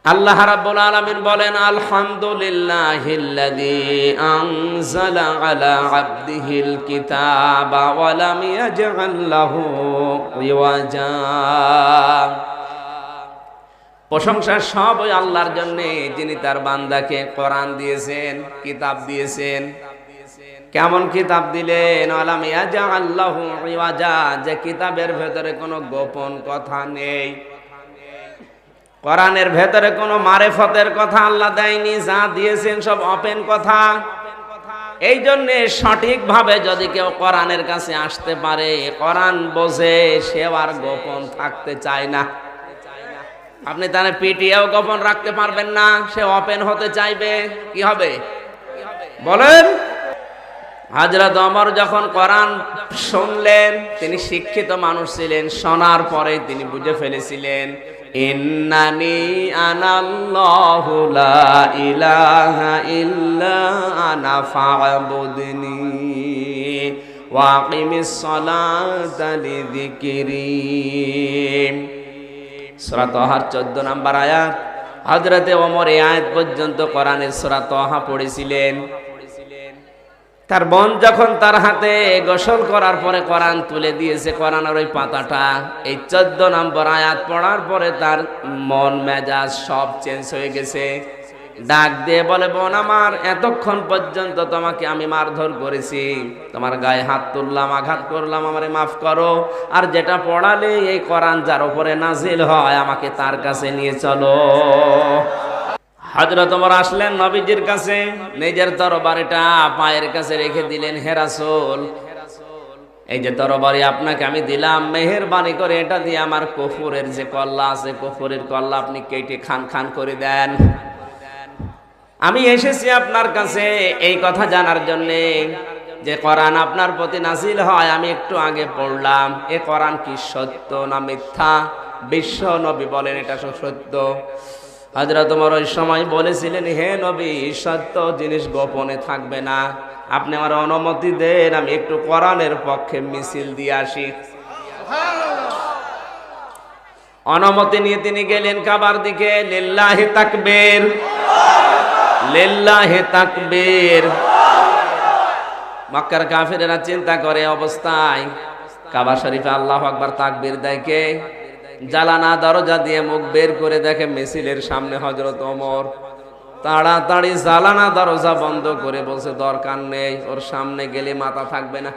আল্লাহ রাব্বুল আলামিন বলেন, আলহামদুলিল্লাহিল্লাযী আনজালা আলা আবদিহিল কিতাবা ওয়া লাম ইয়াজআল লাহু ইওয়াজা। প্রশংসা সব ওই আল্লাহর জন্য, যিনি তার বান্দাকে কোরআন দিয়েছেন, কিতাব দিয়েছেন। কেমন কিতাব দিলেন? ওয়া লাম ইয়াজআল লাহু ইওয়াজা, যে কিতাবের ভেতরে কোনো গোপন কথা নেই। কোরআনের ভেতরে কোনো মারেফতের কথা আল্লাহ দেয়নি, যা দিয়েছেন সব ওপেন কথা। এই জন্যে সঠিকভাবে যদি কেউ কোরআনের কাছে আসতে পারে, কোরআন বোঝে, সে আর গোপন থাকতে চায় না। আপনি তাহলে পিটিয়েও গোপন রাখতে পারবেন না, সে ওপেন হতে চাইবে, কি হবে বলেন? হযরত ওমর যখন কোরআন শুনলেন, তিনি শিক্ষিত মানুষ ছিলেন, শোনার পরে তিনি বুঝে ফেলেছিলেন, ইন্নানি আনাল্লাহু লা ইলাহা ইল্লা আনা ফা'বুদনি ওয়া আকিমিস সালাতা লিযিকরি। সূরা তাহার 14 নম্বর আয়াত। হযরতে ওমর এই আয়াত পর্যন্ত কোরআনের সূরা তাহা পড়েছিলেন। তার বোন যখন তার হাতে গোসল করার পরে কোরআন তুলে দিয়েছে, কোরআনের ওই পাতাটা, এই 14 নম্বর আয়াত পড়ার পরে তার মন মেজাজ সব চেঞ্জ হয়ে গেছে। ডাক দিয়ে বলে, বোন আমার, এতক্ষণ পর্যন্ত তোমাকে আমি মারধর করেছি, তোমার গায়ে হাত তুললাম, আঘাত করলাম, আমারে মাফ করো। আর যেটা পড়ালে এই কোরআন যার উপরে নাজিল হয়, আমাকে তার কাছে নিয়ে চলো। হযরত ওমর আসলেন নবীজির কাছে, নিজের তরবারিটা পায়ের কাছে রেখে দিলেন। হে রাসূল, এই যে তরবারি আপনাকে আমি দিলাম, মেহেরবানি করে এটা দিয়ে আমার কুফরের যে কল্লা আছে, কুফরের কল্লা আপনি কেটে খান খান করে দেন। আমি এসেছি আপনার কাছে এই কথা জানার জন্য যে কোরআন আপনার প্রতি নাজিল হয়। আমি একটু আগে পড়লাম, এ কোরআন কি সত্য না মিথ্যা? বিশ্ব নবী বলেন এটা সত্য। হযরত ওমর ওই সময় বলেছিলেন, হে নবী, সত্য জিনিস গোপনে থাকবে না, আপনি আমার অনুমতি দেন, আমি একটু কোরআনের পক্ষে মিছিল দিয়ে আসি। অনুমতি নিয়ে তিনি গেলেন কাবার দিকে। লিল্লাহি তাকবীর, লিল্লাহি তাকবীর। মক্কার কাফিরেরা চিন্তা করে অবস্থায় কাবা শরীফে আল্লাহু আকবার তাকবীর দেয় কে? জালানা দরজা দিয়ে মুখ বের করে দেখে মিছিলের সামনে হযরত ওমর। তাড়াতাড়ি জালানা দরজা বন্ধ করে বলছে, দরকার নেই, ওর সামনে গেলে মাথা থাকবে না।